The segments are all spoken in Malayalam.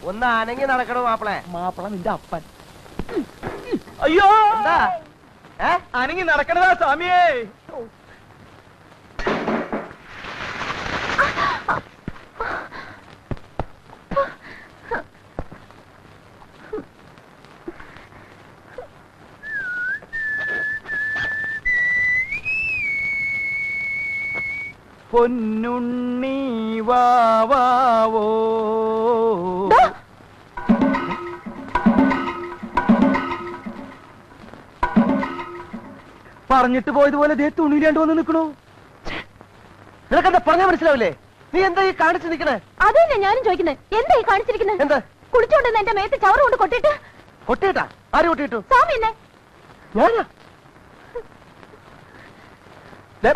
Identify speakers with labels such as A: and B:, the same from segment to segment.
A: ഒന്ന് അനങ്ങി നടക്കണോ മാപ്പിളെ?
B: മാപ്പിള നിന്റെ അപ്പൻ. അയ്യോ
A: എന്താ
B: അനങ്ങി നടക്കണതാ സ്വാമിയേ. പൊന്നുണ്ണി വാവോ പറഞ്ഞിട്ട് പോയതുപോലെ ദേ തുണിയിലാണ്ട് വന്ന് നിൽക്കണു.
A: നിനക്കെന്താ പറഞ്ഞാ മനസ്സിലാവില്ലേ? നീ എന്താ ഈ കാണിച്ചു നിൽക്കണേ?
C: അതല്ലേ ഞാനും ചോദിക്കുന്നത്. എന്താ ഈ കാണിച്ചിരിക്കുന്നത്?
A: എന്താ
C: കുളിച്ചോണ്ടെന്ന് എന്റെ മേത്ത് ചവറ് കൊണ്ട് കൊട്ടിട്ട്?
A: കൊട്ടിയിട്ടാ? ആര് കൊട്ടിയിട്ടു?
C: സ്വാമി എന്നെ.
A: ഞാനാ?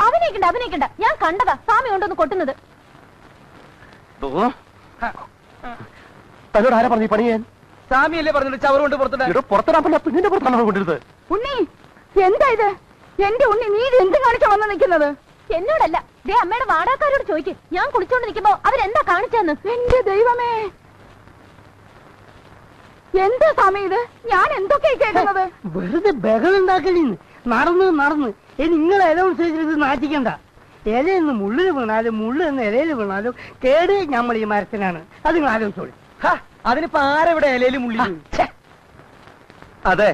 C: അഭിനയിക്കണ്ട. ഞാൻ കണ്ടതാ സ്വാമി കൊണ്ടൊന്ന് കൊട്ടുന്നത്.
A: തന്നോട് ആരാ പറഞ്ഞു പണി ചെയ്യാൻ?
B: സ്വാമിയല്ലേ പറഞ്ഞിട്ട് ചവറ് കൊണ്ട്
A: പുറത്തിടാൻ പെണ്ണിന്റെ പുറത്താണ് കൊണ്ടിരുന്നത്.
C: ഉണ്ണി എന്താ ഇത്? എന്റെ ഉണ്ണി നീ എന്ത് കാണിച്ചാ വന്ന് നിൽക്കുന്നത്? എന്നോടല്ല, ദേ അമ്മയുടെ വാടകക്കാരോട് ചോദിക്ക്. ഞാൻ കുളിച്ചോണ്ട് നിൽക്കുമ്പോ അവരെന്താ കാണിച്ചെന്ന്. എന്റെ ദൈവമേ, എന്താ സ്വാമി ഇത്? ഞാൻ എന്തൊക്കെയാ കേൾക്കുന്നത്?
D: വെറുതെ ബഹളുണ്ടാക്കലിന്ന് നടന്ന് ഇനി നിങ്ങളെ അനൗൺസ് ചെയ്തിട്ട് നാട്ടിക്കണ്ട. ഇലയെന്ന് മുള്ളിൽ വീണാലും മുള്ളെന്ന് ഇലയിൽ വീണാലും കേട് നമ്മൾ ഈ മരത്തിനാണ്. അത് നിങ്ങൾ ആലോചിച്ചോളൂ.
B: അതിനിപ്പോ ആരെവിടെ ഇലയിലും മുള്ളി?
A: അതെ,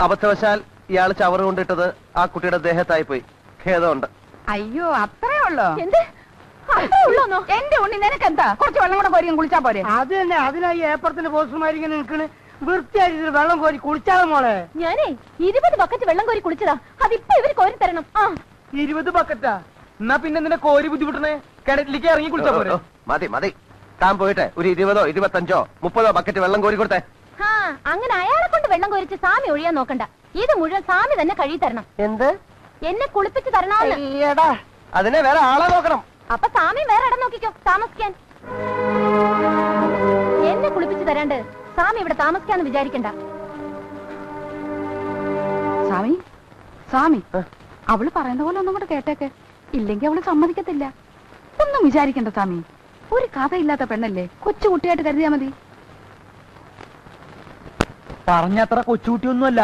A: അബദ്ധവശാൽ ഇയാൾ ചവറ് കൊണ്ടിട്ടത് ആ കുട്ടിയുടെ ദേഹത്തായി പോയി. ഖേദമുണ്ട്.
C: അയ്യോ അത്രേ ഉള്ളോ? എന്ത് അത്രേ ഉള്ളോന്നോ? എന്റെ ഉണ്ണി നിനക്കെന്താ? കുറച്ച് വെള്ളം കൂടെ കോരി കുളിച്ചാ പോരെ?
D: അത് തന്നെ, അതിനായി ഏപ്പറത്തിന്റെ പോസ്റ്റർമാരിങ്ങനെ നിൽക്കണ്. വൃത്തിയായിട്ട് വെള്ളം കോരി കുളിച്ചാലും മോളെ.
C: ഞാനേ 20 ബക്കറ്റ് വെള്ളം കോരി കുളിച്ചതാ. അതിപ്പോ ഇവര് കോരി തരണം.
B: 20 ബക്കറ്റാ? എന്നാ പിന്നെ നിന്നെ കോരി ബുദ്ധിമുട്ടണേ, കിണറ്റിലേക്ക് ഇറങ്ങി കുളിച്ചാ പോരെ?
A: മതി താൻ പോയിട്ട് ഒരു 20, 25, 30 ബക്കറ്റ് വെള്ളം കോരി കൊടുത്തേ.
C: അങ്ങനെ അയാളെ കൊണ്ട് വെള്ളം കോരിച്ച് സ്വാമി ഒഴിയാൻ നോക്കണ്ട. ഇത് മുഴുവൻ സ്വാമി തന്നെ കഴുകി തരണം.
A: എന്ത്?
C: എന്നെ കുളിപ്പിച്ച് തരണമെന്ന്.
A: അതിനെ വേറെ ആളെ നോക്കണം.
C: അപ്പൊ സ്വാമി വേറെ ഇടം നോക്കിക്കോ താമസിക്കാൻ. എന്നെ കുളിപ്പിച്ച് തരാണ്ട് സ്വാമി ഇവിടെ താമസിക്കാന്ന് വിചാരിക്കണ്ട. സ്വാമി അവള് പറയുന്ന പോലെ ഒന്നും കൂടെ കേട്ടേക്ക്. ഇല്ലെങ്കിൽ അവള് സമ്മതിക്കത്തില്ല. ഒന്നും വിചാരിക്കണ്ട സ്വാമി. ഒരു കഥയില്ലാത്ത പെണ്ണല്ലേ, കൊച്ചുകുട്ടിയായിട്ട് കരുതിയാ മതി.
B: പറഞ്ഞത്ര കൊച്ചുകുട്ടിയൊന്നുമല്ല.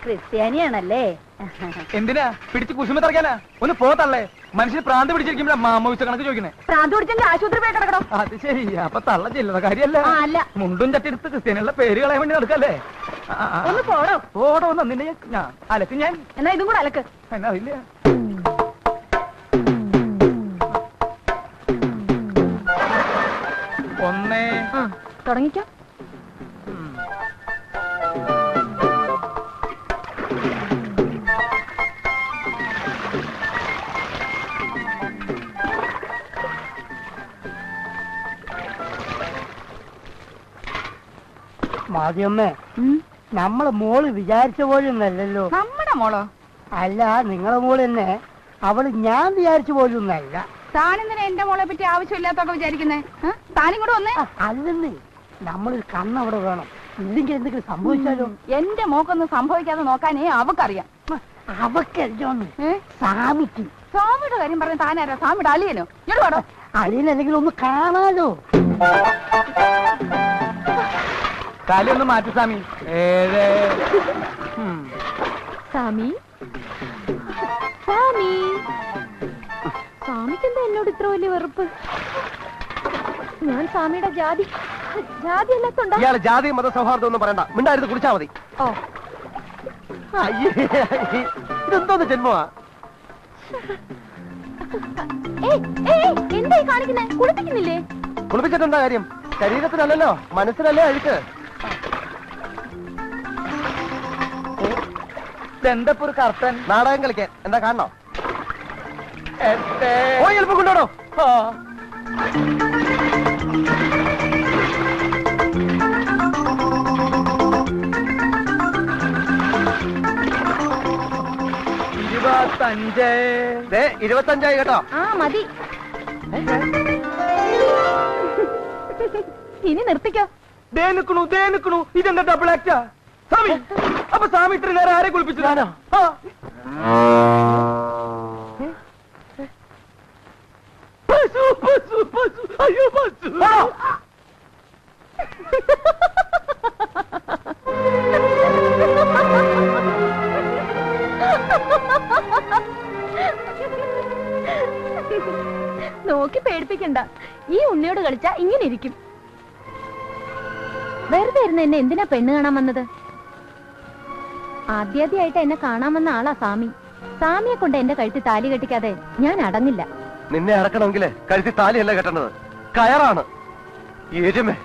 C: ക്രിസ്ത്യാനിയാണല്ലേ?
B: എന്തിനാ പിടിച്ച് കുശുമ തറക്കാനാ? ഒന്ന് പോത്തള്ളേ. മനുഷ്യന് പ്രാന്ത് പിടിച്ചിരിക്കുമ്പോഴാ മാമോയിച്ച കണക്ക് ചോദിക്കണേ.
C: പ്രാന്ത് പിടിച്ചെങ്കിൽ ആശുപത്രി പോയി കിടക്കണം.
B: അത് ശരി. അപ്പൊ തള്ള ചില്ലറ കാര്യല്ല. മുണ്ടും ചട്ടിയെടുത്ത് ക്രിസ്ത്യാനികളുടെ പേര് കളയാൻ വേണ്ടി നടക്കല്ലേ?
C: ഒന്ന് പോടോ.
B: പോടോ നിന്നെ ഞാൻ അലക്ക്. ഞാൻ
C: എന്നാ ഇതും കൂടെ അലക്ക്.
B: എന്നാ ഇല്ല. ഒന്നേ
C: തുടങ്ങിക്കോ.
D: മാതിയമ്മേ, നമ്മളെ മോള് വിചാരിച്ച പോലൊന്നല്ലല്ലോ.
C: നമ്മുടെ മോളോ?
D: അല്ല, നിങ്ങളെ മോള് തന്നെ. അവള് ഞാൻ വിചാരിച്ച പോലൊന്നല്ല.
C: താനെന്തിനാ എന്റെ മോളെ പറ്റി ആവശ്യമില്ലാത്തൊക്കെ വിചാരിക്കുന്നേ? താനും കൂടെ വന്നേ.
D: അല്ലെന്ന്, നമ്മളൊരു കണ്ണവിടെ വേണം. ഇല്ലെങ്കിൽ എന്തെങ്കിലും സംഭവിച്ചാലോ?
C: എന്റെ മോക്കൊന്നും സംഭവിക്കാതെ നോക്കാനേ അവക്കറിയാം.
D: അവക്കറിയോന്ന് സ്വാമിക്ക്.
C: സ്വാമിയുടെ കാര്യം പറഞ്ഞ താനാരാ? സ്വാമിയുടെ അളിയനോ? ഇങ്ങോട്ട് വേണോ?
D: അളിയനല്ലെങ്കിൽ ഒന്ന് കാണാലോ.
B: കാലൊന്ന് മാറ്റി സ്വാമി.
C: സ്വാമി സ്വാമി സ്വാമിക്കെന്താ എന്നോട് ഇത്ര വലിയ വെറുപ്പ്? ഞാൻ സ്വാമിയുടെ ജാതി അല്ലാത്തോണ്ടാ?
A: ഇയാള് ജാതി മത സൗഹാർദ്ദം ഒന്നും പറയണ്ട. മിണ്ടായിരുന്നു കുടിച്ചാ മതി. ഇതെന്തോന്ന് ജന്മമാ?
C: എന്തായി കാണിക്കുന്നേ? കുളിപ്പിക്കുന്നില്ലേ?
A: കുളിപ്പിച്ചിട്ടെന്താ കാര്യം? ശരീരത്തിനല്ലല്ലോ, മനസ്സിനല്ലേ അഴുക്ക്.
B: എന്താ ഒരു കർത്തൻ
A: നാടകം കളിക്കാൻ എന്താ കാണണോ? എളുപ്പം കൊണ്ടോടോ.
B: $25.
A: 25 കേട്ടോ.
C: മതി. ഇനി നിർത്തിക്കോ.
B: ദേ നിക്കണു. ഇതെന്താ ഡബിൾ ആക്റ്റാ? സ്വാമി, അപ്പൊ സ്വാമി ഇത്ര നേരം ആരെ കുളിപ്പിച്ചു?
C: നോക്കി പേടിപ്പിക്കണ്ട. ഈ ഉണ്ണിയോട് കളിച്ചാ ഇങ്ങനെ ഇരിക്കും. വെറുതെ ഇരുന്ന് എന്നെ എന്തിനാ പെണ്ണ് കാണാൻ വന്നത്? ആദ്യാദ്യമായിട്ട് എന്നെ കാണാൻ വന്ന ആളാ സാമി. സാമിയെ കൊണ്ട് എന്റെ കഴുത്തിൽ താലി കെട്ടിക്കാതെ ഞാൻ അടങ്ങില്ല.
A: നിന്നെ അടക്കണമെങ്കിൽ കഴുത്തി താലിയല്ല കെട്ടേണ്ടത്, കയറാണ്. എരുമേ.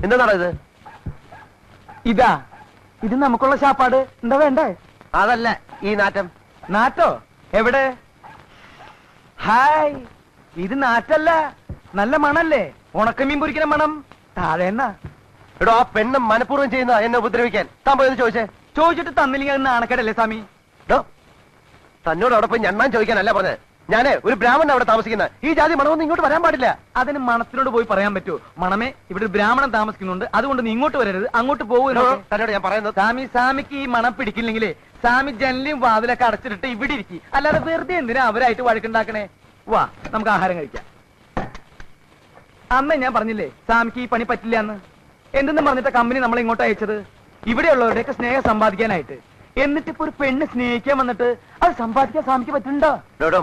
A: എന്താണ് ഇത്?
B: ഇതാ, ഇത് നമുക്കുള്ള ശാപ്പാട്. എന്താ വേണ്ടേ?
A: അതല്ല ഈ നാറ്റം.
B: നാറ്റോ? എവിടെ? ഹായ്, ഇത് നാറ്റല്ല, നല്ല മണല്ലേ, ഉണക്കമീൻ പൊരിക്കുന്ന മണം. താഴെ എന്നാ?
A: എടോ, ആ പെണ്ണ് മനഃപൂർവ്വം ചെയ്യുന്ന എന്നെ ഉപദ്രവിക്കാൻ. താൻ പോയത് ചോദിച്ചേ.
B: ചോദിച്ചിട്ട് തന്നില്ലെങ്കിൽ അത് നാണക്കേടല്ലേ സ്വാമി?
A: തന്നോട് അവിടെ പോയി ഞണ്ണാൻ ചോദിക്കാനല്ല പറഞ്ഞത്. ഞാനേ ഒരു ബ്രാഹ്മണൻ അവിടെ താമസിക്കുന്ന. ഈ ജാതി മണമൊന്നും ഇങ്ങോട്ട് വരാൻ പാടില്ല.
B: അതിന് മണത്തിനോട് പോയി പറയാൻ പറ്റുമോ? മണമേ, ഇവിടെ ഒരു ബ്രാഹ്മണൻ താമസിക്കുന്നുണ്ട്, അതുകൊണ്ട് നീ ഇങ്ങോട്ട് വരരുത്, അങ്ങോട്ട് പോകുന്നു.
A: തന്നോട് ഞാൻ പറയുന്നത്.
B: സാമിക്ക് ഈ മണം പിടിക്കില്ലെങ്കിലേ സാമി ജനലും വാതിലൊക്കെ അടച്ചിട്ട് ഇവിടെ ഇരിക്കും. അല്ലാതെ വെറുതെ എന്തിനാ അവരായിട്ട് വഴക്കുണ്ടാക്കണേ? വാ, നമുക്ക് ആഹാരം കഴിക്കാം. അമ്മ ഞാൻ പറഞ്ഞില്ലേ സാമിക്ക് ഈ പണി പറ്റില്ല എന്ന്. എന്തെന്നും പറഞ്ഞിട്ട് കമ്പനി നമ്മളെ ഇങ്ങോട്ട് അയച്ചത് ഇവിടെയുള്ളവരുടെയൊക്കെ സ്നേഹം സമ്പാദിക്കാനായിട്ട്. എന്നിട്ട് ഇപ്പൊ ഒരു പെണ്ണ് സ്നേഹിക്കാൻ വന്നിട്ട് അത് സമ്പാദിക്കാൻ സാമിക്ക് പറ്റുന്നുണ്ടോ?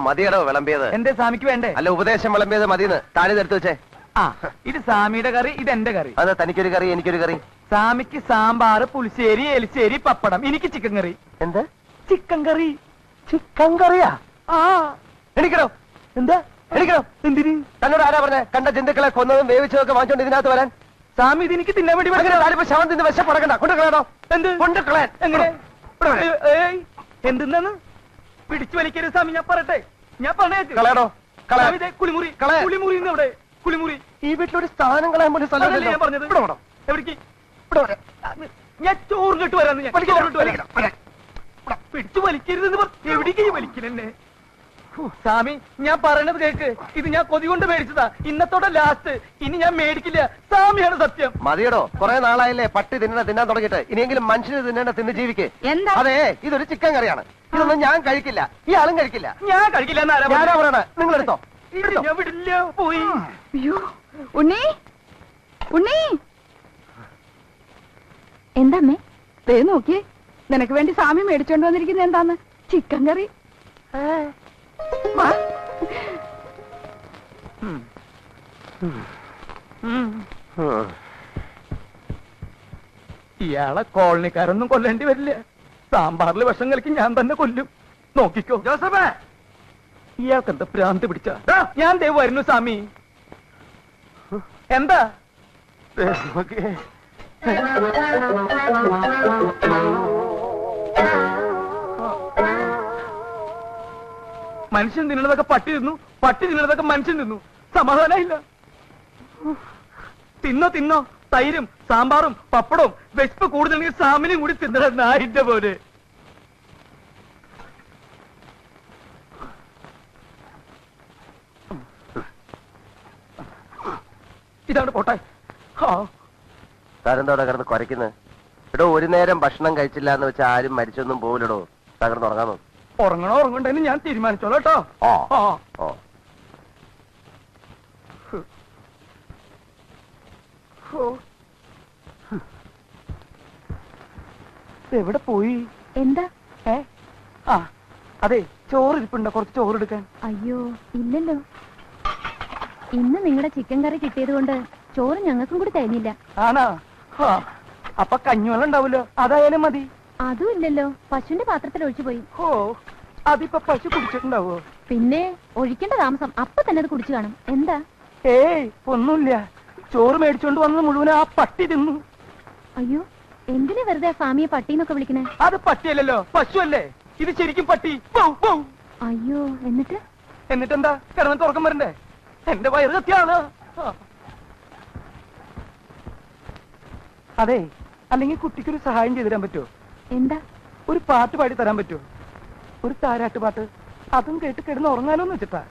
A: മതിയടോ വിളമ്പിയത്.
B: എന്റെ സാമിക്ക് വേണ്ടേ?
A: അല്ല, ഉപദേശം വിളമ്പിയത് മതിന്ന് താഴെ എടുത്തു വെച്ചേ.
B: ആ, ഇത് സാമിയുടെ കറി, ഇത് എന്റെ കറി.
A: അത് തനിക്കൊരു കറി, എനിക്കൊരു കറി.
B: സാമിക്ക് സാമ്പാർ, പുളിശ്ശേരി, എലിശ്ശേരി, പപ്പടം. എനിക്ക് ചിക്കൻ കറി.
A: എന്ത്
B: ചിക്കൻ കറി?
A: ചിക്കൻ കറിയാ?
B: ആ,
A: എണിക്കണോ?
B: എന്താ
A: എണിക്കണോ?
B: എന്തിന്?
A: തന്നോട് ആരാ പറഞ്ഞ കണ്ട ജന്തുക്കളെ കൊന്നതും വേവിച്ചതും ഒക്കെ വാങ്ങിച്ചോണ്ട് ഇതിനകത്ത് വരാൻ?
B: സാമി ഇത് എനിക്ക് തിന്നാൻ വേണ്ടി
A: ശവം തിന്ന് വിശപ്പടക്കണ്ട. കൊണ്ടുകളയാണോ?
B: എന്ത്
A: കൊണ്ടുകളയാൻ?
B: എങ്ങനെ? എന്തെന്നാണ് പിടിച്ചു വലിക്കരുത് സാമി, ഞാൻ പറയട്ടെ, ഞാൻ
A: കളയണോ?
B: കുളിമുറി, കുളിമുറി ഇവിടെ കുളിമുറി.
A: ഈ വീട്ടിലൊരു സ്ഥാനം കളയാൻ പോലും സ്ഥലമില്ലല്ലോ.
B: ഞാൻ പറഞ്ഞത് എവിടേക്ക്? ഞാൻ ചോറ് കെട്ട് വരാന്ന്. ഞാൻ പിടിച്ചു വലിക്കരുതെന്ന് എവിടേക്ക് വലിക്കണെന്നെ? സാമി, ഞാൻ പറയണത് കേക്ക്. ഇത് ഞാൻ കൊതി കൊണ്ട് മേടിച്ചതാ, ഇന്നത്തോടെ ലാസ്റ്റ്. ഇനി ഞാൻ മേടിക്കില്ല. സാമിയാണ് സത്യം.
A: മതിയടോ, കുറെ നാളായില്ലേ പട്ടി തിന്നാൻ തുടങ്ങിയിട്ട്. ഇനിയെങ്കിലും മനുഷ്യന് തിന്നേണ്ട തിന്ന് ജീവിക്ക്.
C: അതെ,
A: ഇതൊരു ചിക്കൻ കറിയാണ്. ഇതൊന്നും ഞാൻ കഴിക്കില്ല, ഇയാളും കഴിക്കില്ല.
B: ഞാൻ കഴിക്കില്ല എന്നാരാ
A: പറയണ? നിങ്ങൾ എടുത്തോ.
B: ഞാൻ വിടില്ല. പോയി.
C: അയ്യോ, ഉണ്ണി, ഉണ്ണി. എന്താമ്മേ? ദേ നോക്കിയേ, നിനക്ക് വേണ്ടി സാമി മേടിച്ചോണ്ട് വന്നിരിക്കുന്നത് എന്താന്ന്? ചിക്കൻ കറി.
B: ഇയാളെ കോളനിക്കാരൊന്നും കൊല്ലേണ്ടി വരില്ല. സാമ്പാറിൽ വിഷം കലക്കി ഞാൻ തന്നെ കൊല്ലും. നോക്കിക്കോ ജോസഫേ. ഇയാൾക്ക് എന്താ ഭ്രാന്ത് പിടിച്ച? ഞാൻ ദേ വരുന്നു സാമി. എന്താ? മനുഷ്യൻ തിന്നണതൊക്കെ പട്ടി തിന്നു, പട്ടി തിന്നണതൊക്കെ മനുഷ്യൻ തിന്നു. സമാധാനമില്ല. തിന്നോ തൈരും സാമ്പാറും പപ്പടവും. വിശപ്പ് കൂടുതലെങ്കിൽ സാമിനും കൂടി തിന്നണ നായിന്റെ പോലെ. ഇതാണ് പോട്ടെ.
A: താരെന്തോടെ കിടന്ന് കുരയ്ക്കുന്നത്? എടോ, ഒരു നേരം ഭക്ഷണം കഴിച്ചില്ല എന്ന് വെച്ചാൽ ആരും മരിച്ചൊന്നും പോകില്ലടോ. തകർന്ന് ഉറങ്ങാൻ നോക്കും.
B: ഉറങ്ങണോ ഉറങ്ങണ്ടെന്ന് ഞാൻ തീരുമാനിച്ചോളൂ കേട്ടോ. എവിടെ പോയി?
C: എന്താ?
B: അതെ, ചോറ് ഇരിപ്പുണ്ടോ? കുറച്ച് ചോറ് എടുക്കാൻ.
C: അയ്യോ, ഇല്ലല്ലോ. ഇന്ന് നിങ്ങളുടെ ചിക്കൻ കറി കിട്ടിയത് കൊണ്ട് ചോറ് ഞങ്ങൾക്കും കൂടി തരുന്നില്ല.
B: ആണോ? അപ്പൊ കഞ്ഞുവെള്ളം ഉണ്ടാവൂലോ, അതായാലും മതി.
C: അതും ഇല്ലല്ലോ, പശുവിന്റെ പാത്രത്തിൽ ഒഴിച്ചു പോയി.
B: ഓ, അതിപ്പോ പശു കുടിച്ചിട്ടുണ്ടാവോ?
C: പിന്നെ ഒഴിക്കേണ്ട താമസം, അപ്പൊ തന്നെ അത് കുടിച്ചു കാണും. എന്താ?
B: ഏയ്, ഒന്നുമില്ല. ചോറ് മേടിച്ചോണ്ട് വന്നത് മുഴുവൻ ആ പട്ടി തിന്നു.
C: അയ്യോ, എന്തിനാ വെറുതെ സ്വാമിയെ പട്ടിന്നൊക്കെ വിളിക്കണേ?
B: അത് പട്ടിയല്ലല്ലോ, പശു അല്ലേ. ഇത് ശരിക്കും പട്ടി.
C: അയ്യോ,
B: എന്നിട്ടെന്താ? കിടന്നിട്ട് ഉറക്കം വരണ്ടേ? എന്റെ വയറ് കത്തിയാണ്. അതെ, അല്ലെങ്കിൽ കുട്ടിക്കൊരു സഹായം ചെയ്തു തരാൻ പറ്റുമോ?
C: എന്താ?
B: ഒരു പാട്ട് പാടി തരാൻ പറ്റുമോ? ഒരു താരാട്ട് പാട്ട്. അതും കേട്ട് കിടന്ന് ഉറങ്ങാലോന്ന് വെച്ചിട്ടാ.